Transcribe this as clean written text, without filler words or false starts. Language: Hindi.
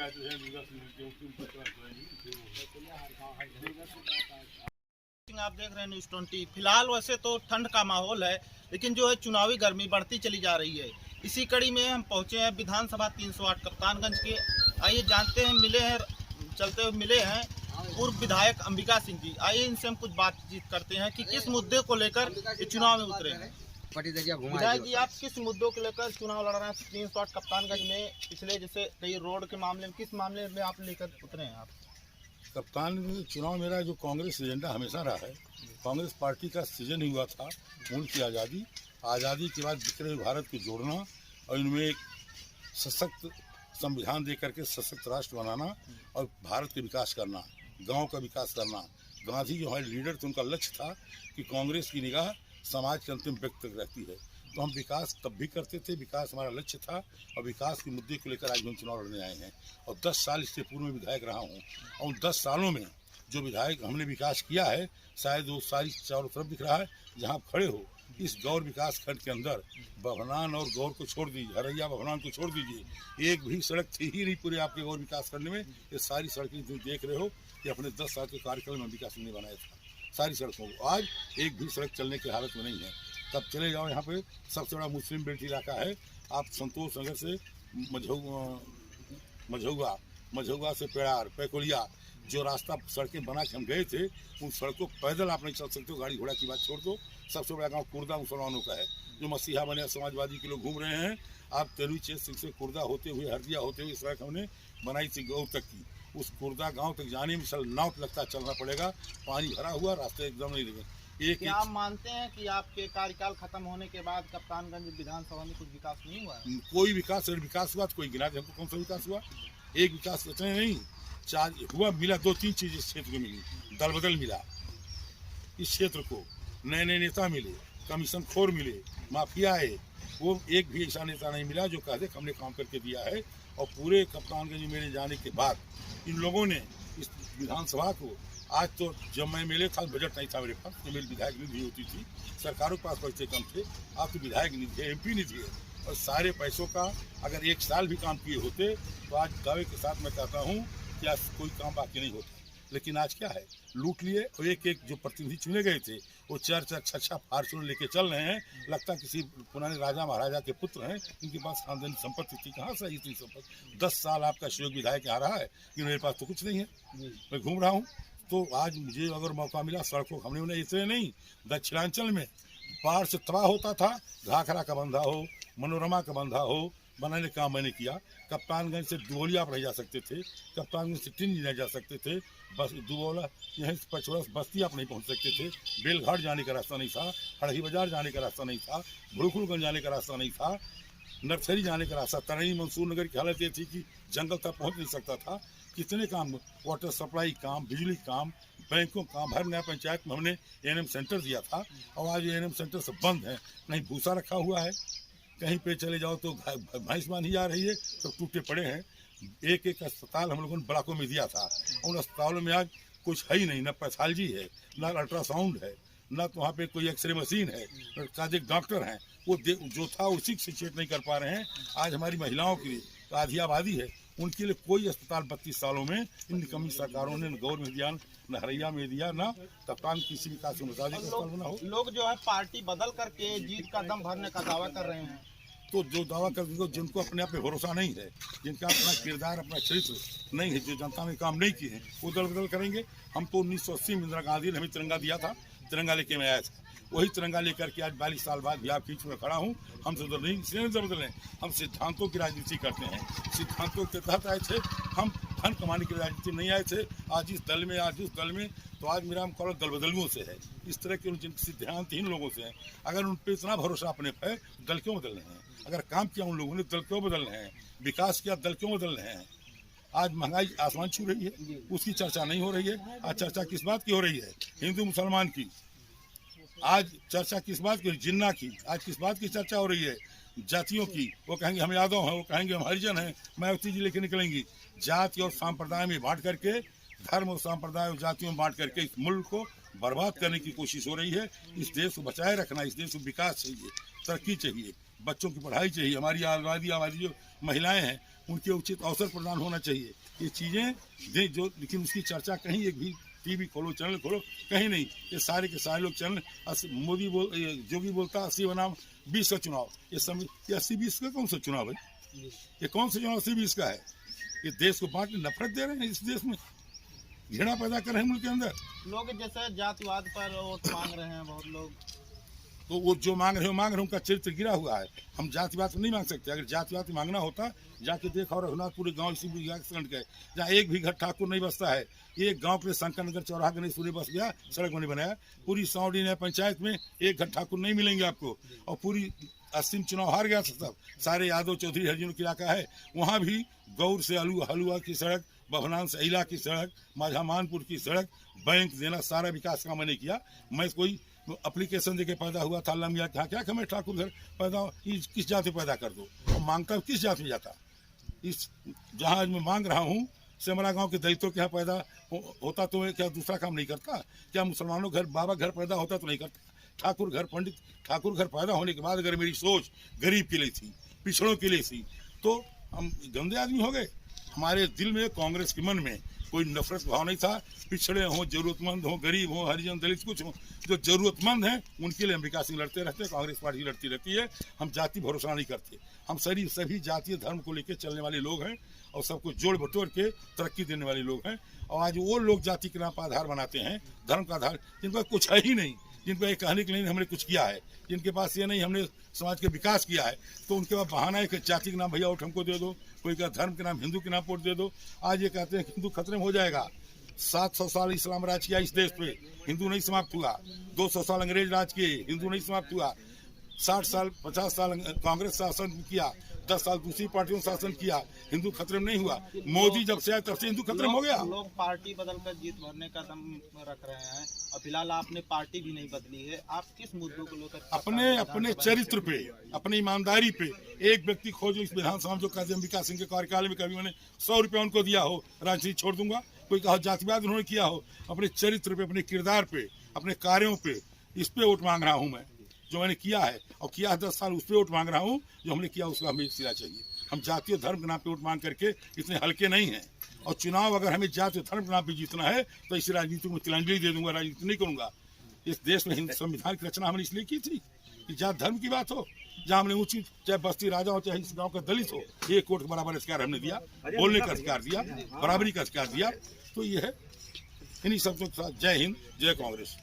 आप देख रहे हैं न्यूज़ 20। फिलहाल वैसे तो ठंड का माहौल है, लेकिन जो है चुनावी गर्मी बढ़ती चली जा रही है। इसी कड़ी में हम पहुंचे हैं विधानसभा 308 कप्तानगंज के। आइए जानते हैं, चलते हुए मिले हैं पूर्व विधायक अंबिका सिंह जी। आइए इनसे हम कुछ बातचीत करते हैं कि किस मुद्दे को लेकर ये चुनाव में उतरे हैं। विधायक जी, आप किस मुद्दों को लेकर चुनाव लड़ रहे हैं 308 कप्तानगंज में? पिछले जैसे कई रोड के मामले में किस मामले में आप लेकर उतरे हैं आप? कप्तान चुनाव मेरा जो कांग्रेस एजेंडा हमेशा रहा है। कांग्रेस पार्टी का सृजन ही हुआ था मुल्क की आज़ादी के बाद बिखरे हुए भारत को जोड़ना और इनमें एक सशक्त संविधान दे करके सशक्त राष्ट्र बनाना और भारत के विकास करना, गांव का विकास करना। गांधी जो है लीडर थे, उनका लक्ष्य था कि कांग्रेस की निगाह समाज के अंतिम व्यक्ति तक रहती है। तो हम विकास तब भी करते थे, विकास हमारा लक्ष्य था और विकास के मुद्दे को लेकर आज हम चुनाव लड़ने आए हैं। और 10 साल इससे पूर्व में विधायक रहा हूँ और उन 10 सालों में जो विधायक हमने विकास किया है, शायद वो सारी चारों तरफ दिख रहा है। जहाँ आप खड़े हो इस गौर विकास खंड के अंदर बभनान और गौर को छोड़ दीजिए, हरैया बभनान को छोड़ दीजिए, एक भी सड़क थी ही नहीं पूरे आपके गौर विकास करने में। ये सारी सड़कें जो देख रहे हो ये अपने 10 साल के कार्यकाल में अंबिका सिंह ने बनाया था। सारी सड़कों को आज एक भी सड़क चलने की हालत में नहीं है। तब चले जाओ, यहाँ पे सबसे बड़ा मुस्लिम बेल्ट इलाका है। आप संतोष नगर से मझौगा से पेड़ार पैकोलिया जो रास्ता सड़कें बना के हम गए थे, उन सड़कों पैदल आप नहीं चल सकते हो, गाड़ी घोड़ा की बात छोड़ दो। सबसे बड़ा गांव कुर्दा मुसलमानों का है, जो मसीहा बने समाजवादी के लोग घूम रहे हैं। आप तेलवी चेत सिंह से कुर्दा होते हुए हरदिया होते हुए सड़क हमने बनाई थी गौर तक की। उस कुर्दा गांव तक जाने में नाव लगता चलना पड़ेगा, पानी भरा हुआ, रास्ते एकदम नहीं लगे। क्या आप मानते हैं कि आपके कार्यकाल खत्म होने के बाद कप्तानगंज विधानसभा में कुछ विकास नहीं हुआ है? कोई विकास हुआ तो कोई गिना दे हमको, कौन सा विकास हुआ? एक विकास इतने नहीं, चार हुआ, मिला 2-3 चीज इस क्षेत्र को मिली। दल बदल मिला इस क्षेत्र को, नए नए नेता मिले, कमीशन खोर मिले, माफिया आए। वो एक भी ऐसा नेता नहीं मिला जो कहते हमने काम करके दिया है। और पूरे कप्तानगंज में मेरे जाने के बाद इन लोगों ने इस विधानसभा को, आज तो जब मैं मिले था बजट नहीं था मेरे पास, तो मेरी विधायक निधि होती थी, सरकारों के पास पैसे कम थे। आप तो विधायक निधि है, MP निधि है, और सारे पैसों का अगर 1 साल भी काम किए होते तो आज दावे के साथ मैं कहता हूँ कि आज कोई काम बाकी नहीं होता। लेकिन आज क्या है, लूट लिए और एक एक जो प्रतिनिधि चुने गए थे वो 4-4 6-6 फार्चूनर लेके चल रहे हैं। लगता किसी पुराने राजा महाराजा के पुत्र हैं, इनके पास खानदानी संपत्ति थी। कहाँ से इतनी संपत्ति? 10 साल आपका सहयोग विधायक आ रहा है कि मेरे पास तो कुछ नहीं है, मैं घूम रहा हूँ। तो आज मुझे अगर मौका मिला, सड़कों हमने उन्हें इतने नहीं, दक्षिणांचल में बाढ़ से तबाह होता था, घाघरा का बंधा हो, मनोरमा का बंधा हो, बनाने का काम मैंने किया। कप्तानगंज से दुबौलिया आप नहीं जा सकते थे, कप्तानगंज से टिंज नहीं जा सकते थे, बस दुबौला यहीं से पचौड़ा बस्ती आप नहीं पहुंच सकते थे। बेलघाट जाने का रास्ता नहीं था, हड़ही बाजार जाने का रास्ता नहीं था, भुड़कुलगंज जाने का रास्ता नहीं था, नर्सरी जाने का रास्ता तराई मंसूर नगर की हालत ये थी कि जंगल तक पहुँच नहीं सकता था। कितने काम, वाटर सप्लाई काम, बिजली काम, बैंकों काम, हर नया पंचायत में हमने ANM सेंटर दिया था। और आज ANM सेंटर सब बंद है, नहीं भूसा रखा हुआ है, कहीं पे चले जाओ तो भैंस बांधी जा रही है, सब टूटे पड़े हैं। एक एक अस्पताल हम लोगों ने ब्लॉकों में दिया था, उन अस्पतालों में आज कुछ है ही नहीं, न पैथोलॉजी है, न अल्ट्रासाउंड है, न तो वहाँ पे कोई एक्सरे मशीन है, न एक डॉक्टर हैं। वो जो था उसी से चेक नहीं कर पा रहे हैं। आज हमारी महिलाओं की तो आधी आबादी है, उनके लिए कोई अस्पताल 32 सालों में इन निकम्मी सरकारों ने न गौर में दिया, न हरैया में दिया, न कप्तान किसी विकास के मुताबिक अस्पताल बना हो। लोग जो है पार्टी बदल करके जीत का दम भरने का दावा कर रहे हैं। तो जो दावा करते हैं, जिनको अपने आप पे भरोसा नहीं है, जिनका अपना किरदार, अपना चरित्र नहीं है, जो जनता में काम नहीं किए हैं, वो दल बदल करेंगे। हम तो 1980 में इंदिरा गांधी ने हमें तिरंगा दिया था, तिरंगा लेके मैं आया था, वही तिरंगा लेकर के आज 42 साल बाद भी आपके बीच में खड़ा हूँ। हम तो नहीं, इसलिए नहीं बदले, हम सिद्धांतों की राजनीति करते हैं, सिद्धांतों के तहत आए थे हम, धन कमाने की राजनीति नहीं आए थे। आज इस दल में, आज उस दल में, तो आज मेरा हम कॉल दल बदलुओं से है, इस तरह के जिन सिद्धांतहीन लोगों से हैं। अगर उन पर इतना भरोसा अपने पे, दल क्यों बदल रहे हैं? अगर काम किया उन लोगों ने, दल क्यों बदल रहे हैं? विकास किया, दल क्यों बदल रहे हैं? आज महंगाई आसमान छू रही है, उसकी चर्चा नहीं हो रही है। आज चर्चा किस बात की हो रही है? हिंदू मुसलमान की। आज चर्चा किस बात की? जिन्ना की। आज किस बात की चर्चा हो रही है? जातियों की। वो कहेंगे हम यादव हैं, वो कहेंगे हम हरिजन हैं, मायावती जी लेके निकलेंगी। जाति और संप्रदाय में बांट करके, धर्म और संप्रदाय और जातियों में बांट करके इस मुल्क को बर्बाद करने की कोशिश हो रही है। इस देश को बचाए रखना, इस देश को विकास चाहिए, तरक्की चाहिए, बच्चों की पढ़ाई चाहिए, हमारी आबादी जो महिलाएं हैं उनके उचित अवसर प्रदान होना चाहिए। ये चीज़ें दे जो, लेकिन उसकी चर्चा कहीं एक भी टीवी खोलो, चैनल खोलो, कहीं नहीं। ये सारे के सारे लोग चैनल जोगी बोलता 80 बनाम 20 का चुनाव, ये 80-20 का कौन सा चुनाव है? ये कौन सा चुनाव 80-20 का है? ये देश को बांट नफरत दे रहे हैं, इस देश में घृणा पैदा कर रहे हैं मुल्क के अंदर। लोग जैसे जातिवाद पर वोट मांग रहे हैं बहुत लोग, तो वो जो मांग रहे हो उनका चरित्र गिरा हुआ है। हम जातिवाद नहीं मांग सकते। अगर जातिवाद मांगना होता, जाके देखा और रघुनाथ पूरे गांव इसी खंड गए जहाँ एक भी घर ठाकुर नहीं बसता है। एक गांव के शंकर नगर चौराहा गणेशपुरी बस गया, सड़क नहीं बनाया। पूरी सौड़ी नया पंचायत में एक घर ठाकुर नहीं मिलेंगे आपको। और पूरी 80 चुनाव हार गया सब, सारे यादव चौधरी हरिजनों का इलाका है। वहाँ भी गौर से हलुआ की सड़क, बभनान से इला की सड़क, माझामानपुर की सड़क, बैंक देना, सारा विकास काम मैंने किया। मैं कोई एप्लीकेशन देके पैदा हुआ था, अल्लाह मियाँ क्या मैं ठाकुर घर पैदा किस जाति पैदा कर दो, और मांगता किस जाति में जाता। इस जहाँ आज मैं मांग रहा हूँ, सेमरा गांव के दलितों के यहाँ पैदा होता तो क्या दूसरा काम नहीं करता? क्या मुसलमानों घर बाबा घर पैदा होता तो नहीं करता? ठाकुर घर, पंडित ठाकुर घर पैदा होने के बाद अगर मेरी सोच गरीब के लिए थी, पिछड़ों के लिए थी, तो हम गंदे आदमी हो गए। हमारे दिल में, कांग्रेस के मन में कोई नफरत भाव नहीं था। पिछड़े हों, जरूरतमंद हों, गरीब हों, हरिजन दलित कुछ हों, जो जरूरतमंद हैं उनके लिए हम विकास सिंह लड़ते रहते हैं, कांग्रेस पार्टी लड़ती रहती है। हम जाति भरोसा नहीं करते। हम सभी जातीय धर्म को लेकर चलने वाले लोग हैं और सबको जोड़ बटोर के तरक्की देने वाले लोग हैं। और आज वो लोग जाति के नाम पर आधार बनाते हैं, धर्म का आधार, जिनका कुछ है ही नहीं, जिनको ये कहने के लिए हमने कुछ किया है, जिनके पास ये नहीं हमने समाज के विकास किया है, तो उनके पास बहाना है कि जाति के नाम भैया वोट हमको दे दो, कोई का धर्म के नाम हिंदू के नाम वोट दे दो। आज ये कहते हैं कि हिंदू खतरे में हो जाएगा। 700 साल इस्लाम राज किया इस देश पे, हिंदू नहीं समाप्त हुआ। 200 साल अंग्रेज राज किए, हिंदू नहीं समाप्त हुआ। 60 साल 50 साल कांग्रेस शासन किया, 10 साल दूसरी पार्टियों शासन किया, हिंदू खतरे में नहीं हुआ। मोदी जब से आया तब से हिंदू खतरे में हो गया। लोग पार्टी बदलकर जीत भरने का दम रख रहे हैं और फिलहाल आपने पार्टी भी नहीं बदली है। आप किस मुद्दों को लेकर अपने चरित्र पे, अपनी ईमानदारी पे एक व्यक्ति खोजो इस विधानसभा जो कहते हैं विकास सिंह के कार्यकाल में कभी मैंने 100 रुपया उनको दिया हो, राजनीति छोड़ दूंगा। कोई कहा जातिवाद उन्होंने किया हो, अपने चरित्र पे, अपने किरदार पे, अपने कार्यों पे, इस पे वोट मांग रहा हूँ मैं। जो मैंने किया है और किया 10 साल, उस पर वोट मांग रहा हूँ। जो हमने किया उसका हमें सिला चाहिए। हम जातीय धर्म के नाम पे वोट मांग करके इतने हल्के नहीं हैं। और चुनाव अगर हमें जातीय धर्म के नाम पे जीतना है तो इसी राजनीति में तिलंजलि दे दूंगा, राजनीति नहीं करूंगा। इस देश में हिंदू संविधान की रचना हमने इसलिए की थी कि जात धर्म की बात हो, जहाँ हमने ऊंची, चाहे बस्ती राजा हो, चाहे इस गाँव का दलित हो, एक वोट के बराबर अधिकार हमने दिया, बोलने का अधिकार दिया, बराबरी का अधिकार दिया। तो ये है। इन्हीं शब्दों के साथ जय हिंद, जय कांग्रेस।